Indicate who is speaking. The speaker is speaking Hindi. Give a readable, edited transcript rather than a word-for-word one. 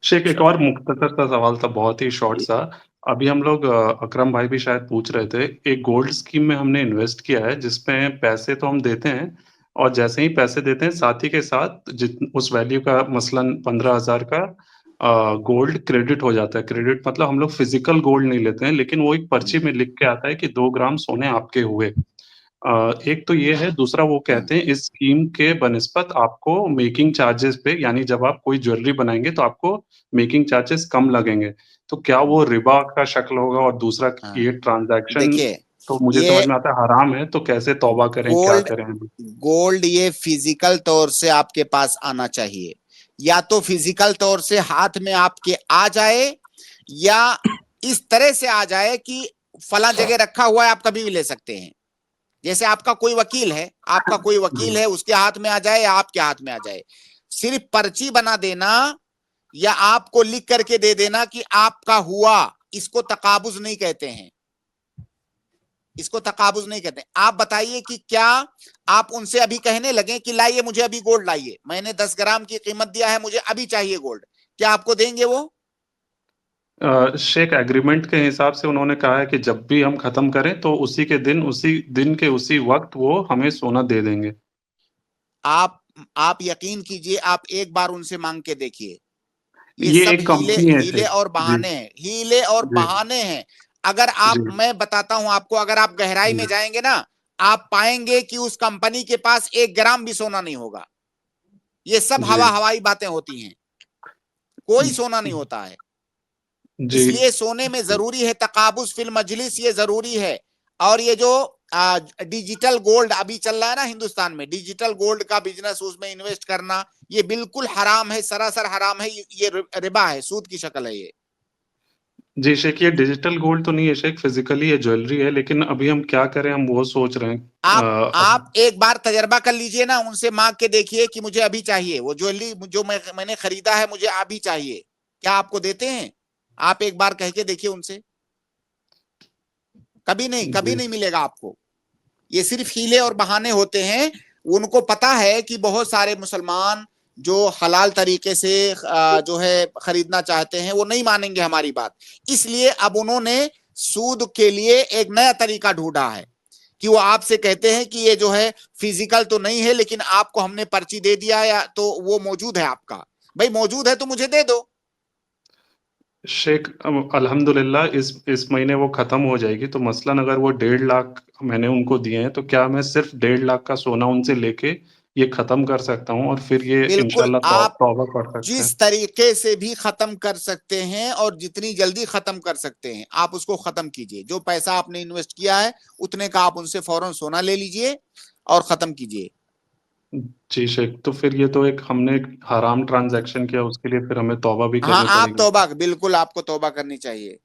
Speaker 1: शेख, एक और मुख्तसर सा सवाल था, बहुत ही शॉर्ट सा। अभी हम लोग अकरम भाई भी शायद पूछ रहे थे, एक गोल्ड स्कीम में हमने इन्वेस्ट किया है, जिसमें पैसे तो हम देते हैं और जैसे ही पैसे देते हैं, साथ ही के साथ जित उस वैल्यू का मसलन 15,000 का गोल्ड क्रेडिट हो जाता है। क्रेडिट मतलब हम लोग फिजिकल गोल्ड नहीं लेते हैं, लेकिन वो एक पर्ची में लिख के आता है कि 2 ग्राम सोने आपके हुए। एक तो ये है, दूसरा वो
Speaker 2: हम्म।
Speaker 1: कहते हैं इस स्कीम के बनिस्बत आपको मेकिंग चार्जेस पे, यानी जब आप कोई ज्वेलरी बनाएँगे तो आपको मेकिंग चार्जेस कम लगेंगे। तो क्या वो रिबा का शक्ल होगा? और दूसरा
Speaker 2: हाँ,
Speaker 1: ये ट्रांज़ैक्शन
Speaker 2: देखिए,
Speaker 1: तो मुझे
Speaker 2: ये
Speaker 1: समझ में आता है हराम है, तो कैसे तौबा करें, क्या
Speaker 2: गोल्ड
Speaker 1: करें अभी?
Speaker 2: गोल्ड ये फिजिकल तौर से आपके पास आना चाहिए। या तो फिजिकल तौर से हाथ में आपके आ जाए, या इस तरह से आ जाए कि फला जगह रखा हुआ है, आप कभी भी ले सकते हैं। जैसे आपका कोई वकील है,
Speaker 1: जी,
Speaker 2: उसके हाथ में आ जाए या आपके हाथ में आ जाए। सिर्फ पर्ची बना देना या आपको लिख करके दे देना कि आपका हुआ, इसको तकाबुज नहीं कहते हैं। इसको तकाबुज नहीं कहते। आप बताइए कि क्या आप उनसे अभी कहने लगे कि लाइए, मुझे अभी गोल्ड लाइए, मैंने 10 ग्राम की कीमत दिया है, मुझे अभी चाहिए गोल्ड, क्या आपको देंगे वो?
Speaker 1: शेख, एग्रीमेंट के हिसाब से उन्होंने कहा है कि जब भी हम खत्म करें तो उसी दिन के उसी वक़्त वो हमें सोना दे देंगे।
Speaker 2: आप आप यकीन कीजिए, आप एक बार उनसे मांग के देखिए। ये
Speaker 1: ये
Speaker 2: सब
Speaker 1: एक
Speaker 2: हीले
Speaker 1: कंपनी है
Speaker 2: हीले
Speaker 1: शेख।
Speaker 2: और
Speaker 1: जी,
Speaker 2: बहाने हैं, हीले और
Speaker 1: जी,
Speaker 2: बहाने हैं। अगर
Speaker 1: जी,
Speaker 2: आप, मैं बताता हूं आपको, अगर आप गहराई में
Speaker 1: जी,
Speaker 2: जाएंगे ना, आप पाएंगे कि उस कंपनी के पास 1 ग्राम भी सोना नहीं होगा। ये सब
Speaker 1: जी,
Speaker 2: हवा हवाई बातें होती हैं, कोई सोना नहीं होता है।
Speaker 1: जी,
Speaker 2: इसलिए सोने में जरूरी है तकाबुज फिल मजलिस, ये जरूरी है। और ये जो डिजिटल गोल्ड अभी चल रहा है ना हिंदुस्तान में, डिजिटल गोल्ड का बिजनेस, उसमें इन्वेस्ट करना, ये बिल्कुल हराम है, सरासर हराम है। ये रिबा है, सूद की शक्ल है ये।
Speaker 1: जी शेख, ये डिजिटल गोल्ड तो नहीं है शेख, फिजिकली ये ज्वेलरी है, लेकिन अभी हम क्या करें, हम वो सोच रहे हैं।
Speaker 2: आप एक बार तजर्बा कर लीजिए ना, उनसे मांग के देखिए कि मुझे अभी चाहिए वो ज्वेलरी, जो मैंने खरीदा है, मुझे अभी चाहिए। क्या आपको देते हैं? आप एक बार कह के देखिए उनसे। कभी नहीं, कभी
Speaker 1: जी,
Speaker 2: नहीं मिलेगा आपको। ये सिर्फ हीले और बहाने होते हैं। उनको पता है कि बहुत सारे मुसलमान जो हलाल तरीके से जो है खरीदना चाहते हैं, वो नहीं मानेंगे हमारी बात। इसलिए अब उन्होंने सूद के लिए एक नया तरीका ढूंढा है कि वो आपसे कहते हैं कि ये जो है फिजिकल तो नहीं है, लेकिन आपको हमने पर्ची दे दिया, या तो वो मौजूद है आपका, भाई मौजूद है तो मुझे दे दो।
Speaker 1: शेख, अल्हम्दुलिल्लाह इस महीने वो खत्म हो जाएगी, तो मसलन अगर वो 1.5 लाख मैंने उनको दिए हैं, तो क्या मैं सिर्फ 1.5 लाख का सोना उनसे लेके ये खत्म कर सकता हूँ और फिर ये
Speaker 2: बिल्कुल,
Speaker 1: इंशाल्लाह
Speaker 2: आप
Speaker 1: तौबा कर सकते हैं?
Speaker 2: जिस तरीके से भी खत्म कर सकते हैं और जितनी जल्दी खत्म कर सकते हैं, आप उसको खत्म कीजिए। जो पैसा आपने इन्वेस्ट किया है, उतने का आप उनसे फौरन सोना ले लीजिए और खत्म कीजिए।
Speaker 1: जी शेख, तो फिर ये तो एक हमने एक हराम ट्रांज़ैक्शन किया, उसके लिए फिर हमें तौबा भी
Speaker 2: हाँ,
Speaker 1: करनी
Speaker 2: आप
Speaker 1: पड़ेगी।
Speaker 2: तौबा, बिल्कुल आपको तौबा करनी चाहिए।